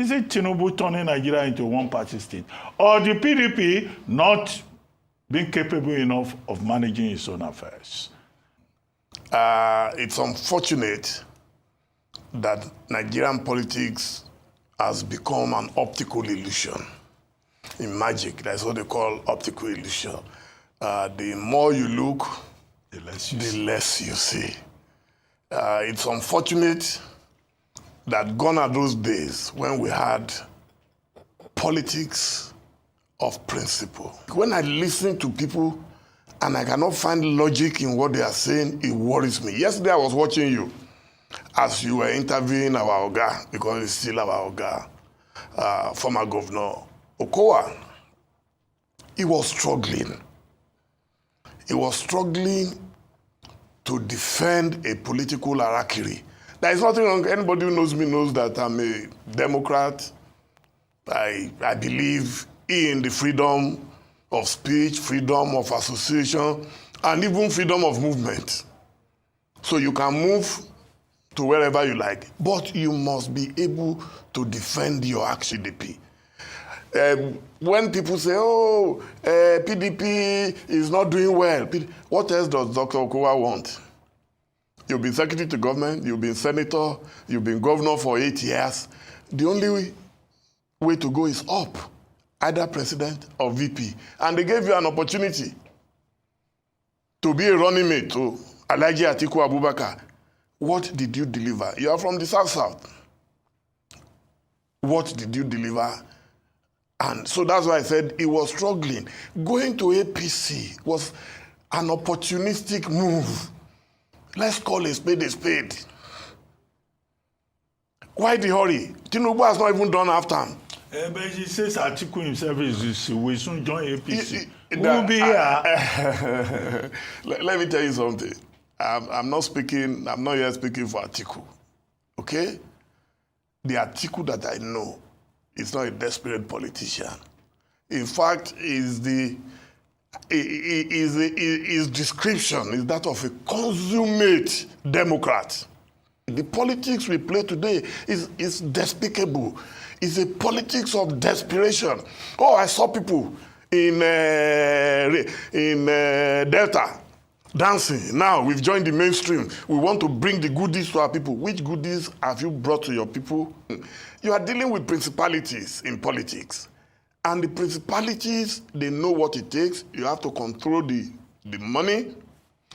Is it Tinubu turning Nigeria into a one-party state? Or the PDP not being capable enough of managing its own affairs? It's unfortunate that Nigerian politics has become an optical illusion. In magic, that's what they call optical illusion. The more you look, the less you see. It's unfortunate that gone are those days when we had politics of principle. When I listen to people and I cannot find logic in what they are saying, it worries me. Yesterday I was watching you as you were interviewing our Oga, because it's still our Oga, former governor OKOWA. He was struggling. He was struggling to defend a political harakiri. There is nothing wrong. Anybody who knows me knows that I'm a Democrat. I believe in the freedom of speech, freedom of association, and even freedom of movement. So you can move to wherever you like, but you must be able to defend your activity. When people say, oh, PDP is not doing well, what else does Dr. Okowa want? You've been secretary to government, you've been senator, you've been governor for 8 years. The only way to go is up, either president or VP. And they gave you an opportunity to be a running mate to Alhaji Atiku Abubakar. What did you deliver? You are from the South. What did you deliver? And so that's why I said he was struggling. Going to APC was an opportunistic move. Let's call a spade a spade. Why the hurry? Tinubu has not even done half time. But he says Atiku himself will soon join APC. We'll be here. Let me tell you something. I'm not here speaking for Atiku. Okay? The Atiku that I know is not a desperate politician. In fact, his description is that of a consummate Democrat. The politics we play today is despicable. It's a politics of desperation. Oh, I saw people in Delta dancing. Now we've joined the mainstream. We want to bring the goodies to our people. Which goodies have you brought to your people? You are dealing with principalities in politics. And the principalities, they know what it takes. You have to control the money.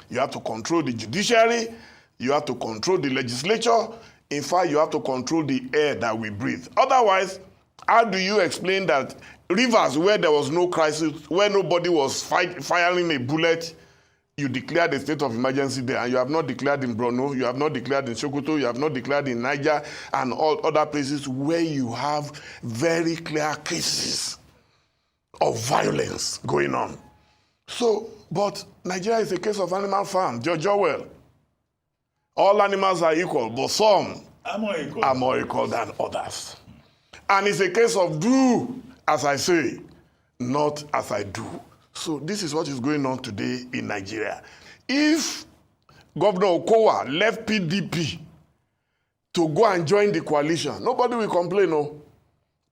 You have to control the judiciary. You have to control the legislature. In fact, you have to control the air that we breathe. Otherwise, how do you explain that rivers where there was no crisis, where nobody was firing a bullet, you declared a state of emergency there, and you have not declared in Borno, you have not declared in Sokoto, you have not declared in Niger, and all other places where you have very clear cases of violence going on. So, but Nigeria is a case of animal farm, George Orwell. All animals are equal, but some are more equal than others. And it's a case of do as I say, not as I do. So this is what is going on today in Nigeria. If Governor Okowa left PDP to go and join the coalition, nobody will complain, no.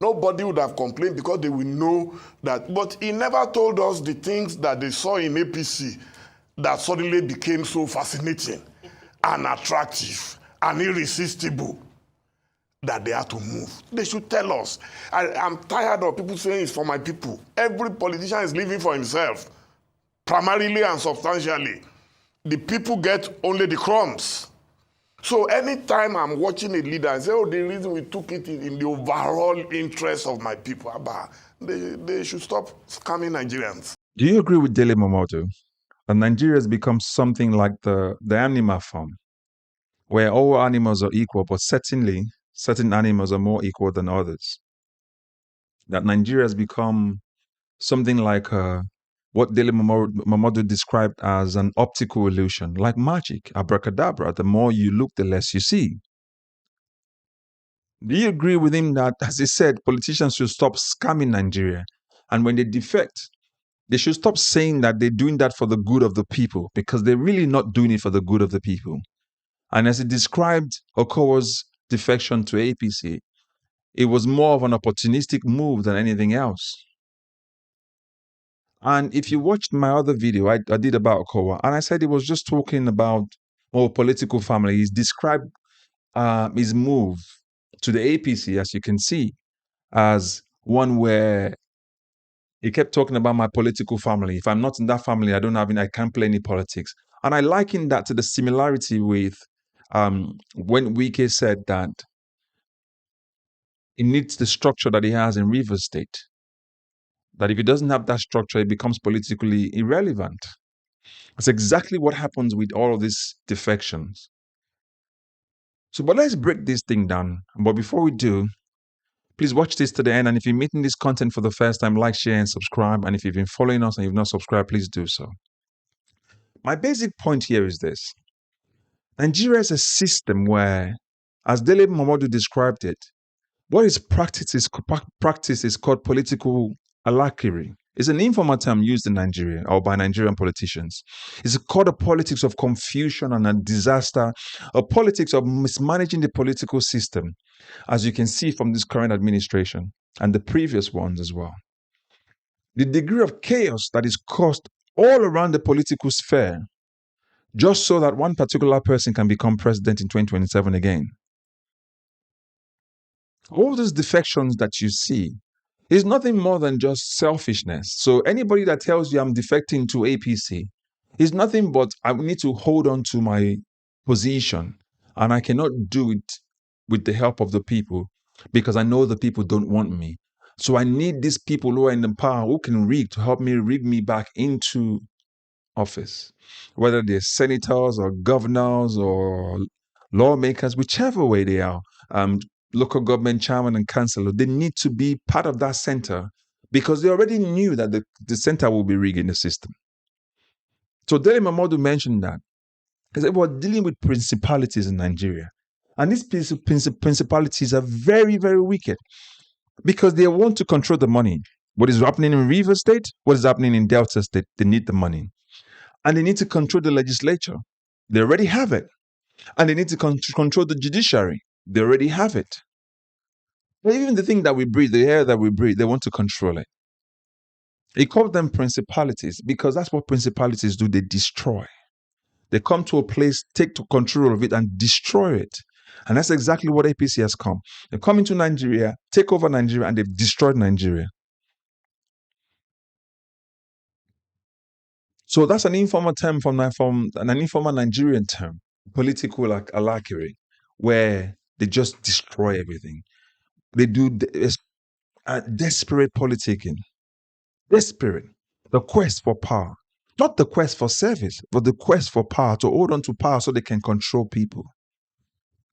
Nobody would have complained because they will know that. But he never told us the things that they saw in APC that suddenly became so fascinating and attractive and irresistible that they had to move. They should tell us. I'm tired of people saying it's for my people. Every politician is living for himself, primarily and substantially. The people get only the crumbs. So anytime I'm watching a leader and say, oh, the reason we took it in the overall interest of my people, they should stop scamming Nigerians. Do you agree with Dele Momodu that Nigeria has become something like the animal farm, where all animals are equal, but certainly certain animals are more equal than others? That Nigeria has become something like what Dele Momodu described as an optical illusion, like magic, abracadabra. The more you look, the less you see. Do you agree with him that, as he said, politicians should stop scamming Nigeria? And when they defect, they should stop saying that they're doing that for the good of the people, because they're really not doing it for the good of the people. And as he described OKOWA'S defection to APC, It was more of an opportunistic move than anything else. And if you watched my other video I did about OKOWA, and I said it was just talking about political family. He's described his move to the APC, as you can see, as one where he kept talking about my political family. If I'm not in that family, I can't play any politics. And I liken that to the similarity with when Wike said that he needs the structure that he has in Rivers State. That if he doesn't have that structure, it becomes politically irrelevant. That's exactly what happens with all of these defections. So, but let's break this thing down. But before we do, please watch this to the end. And if you're meeting this content for the first time, like, share, and subscribe. And if you've been following us and you've not subscribed, please do so. My basic point here is this. Nigeria is a system where, as Dele Momodu described it, what is practiced is called political alakiri. It's an informal term used in Nigeria or by Nigerian politicians. It's called a politics of confusion and a disaster, a politics of mismanaging the political system, as you can see from this current administration and the previous ones as well. The degree of chaos that is caused all around the political sphere, just so that one particular person can become president in 2027 again. All these defections that you see is nothing more than just selfishness. So anybody that tells you I'm defecting to APC is nothing but I need to hold on to my position, and I cannot do it with the help of the people because I know the people don't want me. So I need these people who are in the power who can rig to help me rig me back into office, whether they're senators or governors or lawmakers, whichever way they are, local government chairman and councillor, they need to be part of that center because they already knew that the center will be rigging the system. So Dele Momodu mentioned that. He said, we're dealing with principalities in Nigeria. And these principalities are very, very wicked because they want to control the money. What is happening in Rivers State? What is happening in Delta State? They need the money. And they need to control the legislature. They already have it. And they need to control the judiciary. They already have it. But even the thing that we breathe, the air that we breathe, they want to control it. He called them principalities because that's what principalities do. They destroy. They come to a place, take control of it and destroy it. And that's exactly what APC has come. They come into Nigeria, take over Nigeria, and they've destroyed Nigeria. So that's an informal term from an informal Nigerian term, political alakiri, where they just destroy everything. They do desperate politicking. Desperate. The quest for power. Not the quest for service, but the quest for power, to hold on to power so they can control people.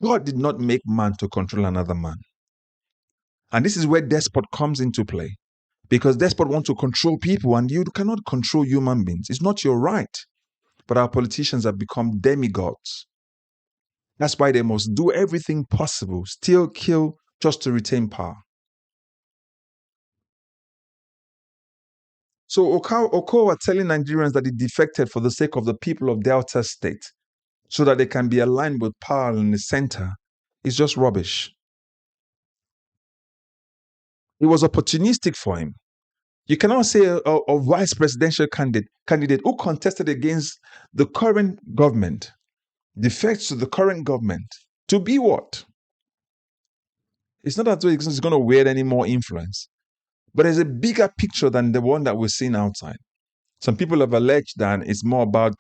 God did not make man to control another man. And this is where despot comes into play. Because despot want to control people and you cannot control human beings. It's not your right. But our politicians have become demigods. That's why they must do everything possible, still kill just to retain power. So OKOWA telling Nigerians that he defected for the sake of the people of Delta State so that they can be aligned with power in the center is just rubbish. It was opportunistic for him. You cannot say a vice presidential candidate who contested against the current government, defects to the current government, to be what? It's not that it's going to wield any more influence. But there's a bigger picture than the one that we're seeing outside. Some people have alleged that it's more about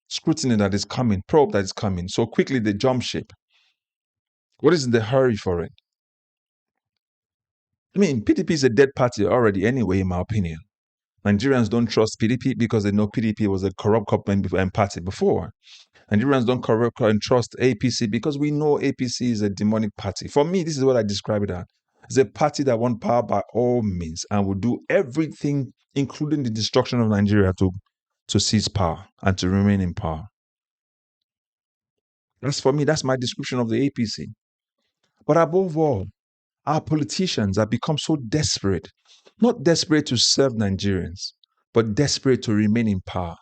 scrutiny that is coming, probe that is coming. So quickly they jump ship. What is the hurry for it? I mean, PDP is a dead party already anyway, in my opinion. Nigerians don't trust PDP because they know PDP was a corrupt government and party before. Nigerians don't trust APC because we know APC is a demonic party. For me, this is what I describe it as. It's a party that wants power by all means and will do everything, including the destruction of Nigeria, to seize power and to remain in power. For me, that's my description of the APC. But above all, our politicians have become so desperate, not desperate to serve Nigerians, but desperate to remain in power,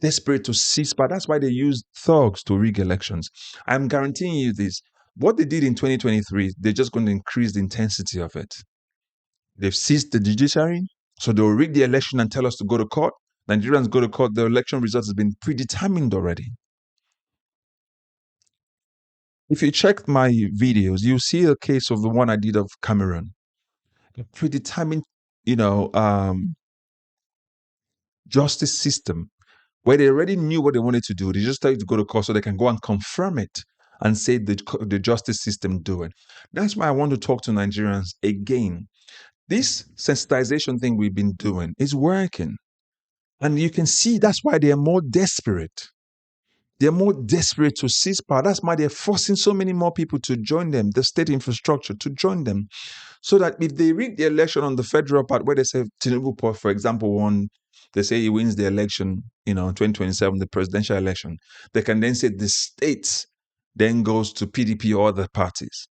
desperate to seize power. That's why they use thugs to rig elections. I'm guaranteeing you this. What they did in 2023, they're just going to increase the intensity of it. They've seized the judiciary, so they'll rig the election and tell us to go to court. Nigerians go to court, the election results has been predetermined already. If you check my videos, you'll see a case of the one I did of Cameroon. A predetermined, justice system where they already knew what they wanted to do. They just started to go to court so they can go and confirm it and say the justice system do it. That's why I want to talk to Nigerians again. This sensitization thing we've been doing is working. And you can see that's why they are more desperate. They're more desperate to seize power. That's why they're forcing so many more people to join them, the state infrastructure to join them. So that if they rig the election on the federal part, where they say Tinubu, for example, won, they say he wins the election, 2027, the presidential election, they can then say the state then goes to PDP or other parties.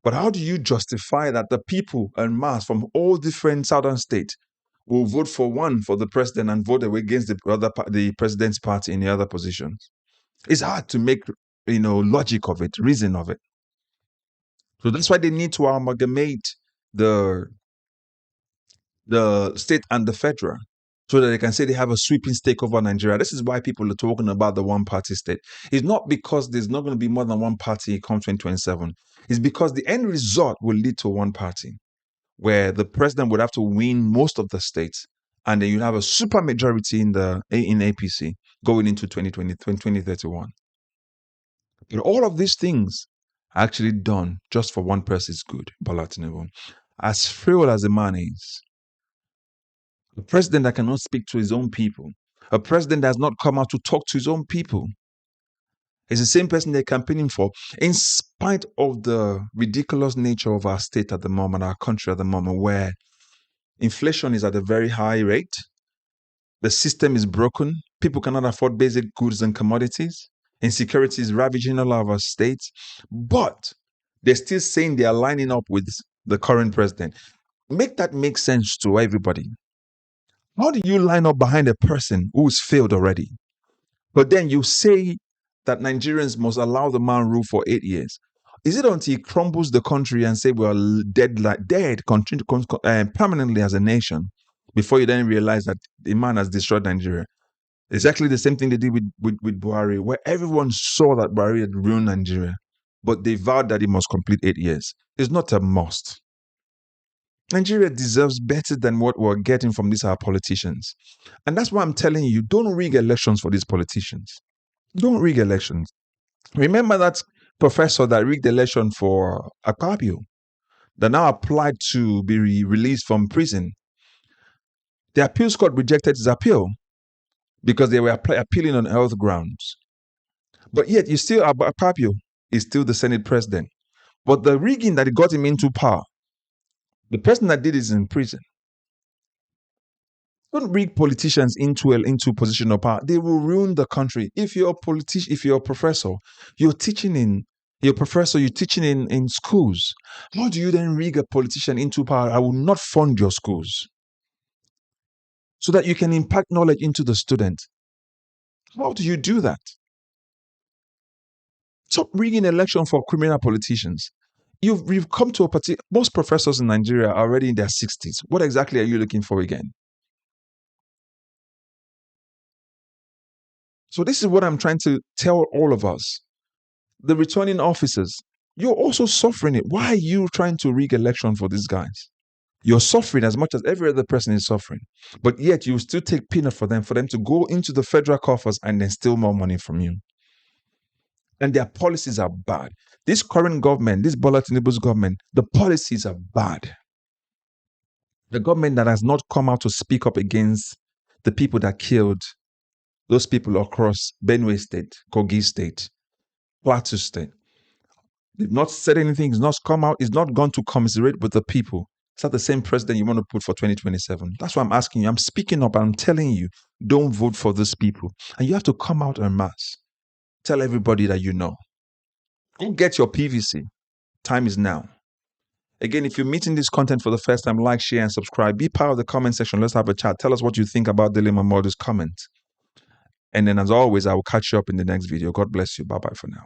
But how do you justify that the people en masse from all different southern states will vote for one for the president and vote against the president's party in the other positions? It's hard to make, logic of it, reason of it. So that's why they need to amalgamate the state and the federal so that they can say they have a sweeping stake over Nigeria. This is why people are talking about the one-party state. It's not because there's not going to be more than one party come 2027. It's because the end result will lead to one party where the president would have to win most of the states, and then you have a super majority in APC going into 2031. But all of these things are actually done just for one person's good, Bola Tinubu. As frail as the man is, a president that cannot speak to his own people, a president that has not come out to talk to his own people, is the same person they're campaigning for, in spite of the ridiculous nature of our state at the moment, our country at the moment, where inflation is at a very high rate, the system is broken, people cannot afford basic goods and commodities, insecurity is ravaging all of our states, but they're still saying they are lining up with the current president. Make that make sense to everybody. How do you line up behind a person who's failed already? But then you say that Nigerians must allow the man rule for 8 years. Is it until he crumbles the country and say we are dead permanently as a nation before you then realize that the man has destroyed Nigeria? Exactly the same thing they did with Buhari, where everyone saw that Buhari had ruined Nigeria, but they vowed that he must complete 8 years. It's not a must. Nigeria deserves better than what we're getting from these our politicians. And that's why I'm telling you, don't rig elections for these politicians. Don't rig elections. Remember that professor that rigged the election for Akpabio that now applied to be released from prison. The appeals court rejected his appeal because they were appealing on health grounds. But yet, Akpabio is still the Senate president. But the rigging that got him into power, the person that did it is in prison. Don't rig politicians into position of power. They will ruin the country. If you're a politician, if you're a professor, you're teaching in schools. How do you then rig a politician into power? I will not fund your schools so that you can impact knowledge into the student. How do you do that? Stop rigging election for criminal politicians. You've come to a particular. Most professors in Nigeria are already in their 60s. What exactly are you looking for again? So this is what I'm trying to tell all of us. The returning officers, you're also suffering it. Why are you trying to rig election for these guys? You're suffering as much as every other person is suffering. But yet you still take peanut for them to go into the federal coffers and then steal more money from you. And their policies are bad. This current government, this Bola Tinubu's government, the policies are bad. The government that has not come out to speak up against the people that killed those people across Benue State, Kogi State, Plateau State. They've not said anything. It's not come out. It's not gone to commiserate with the people. Is that the same president you want to put for 2027? That's why I'm asking you. I'm speaking up. I'm telling you, don't vote for these people. And you have to come out en masse. Tell everybody that you know. Go get your PVC. Time is now. Again, if you're meeting this content for the first time, like, share, and subscribe. Be part of the comment section. Let's have a chat. Tell us what you think about Dele Momodu's comment. And then, as always, I will catch you up in the next video. God bless you. Bye-bye for now.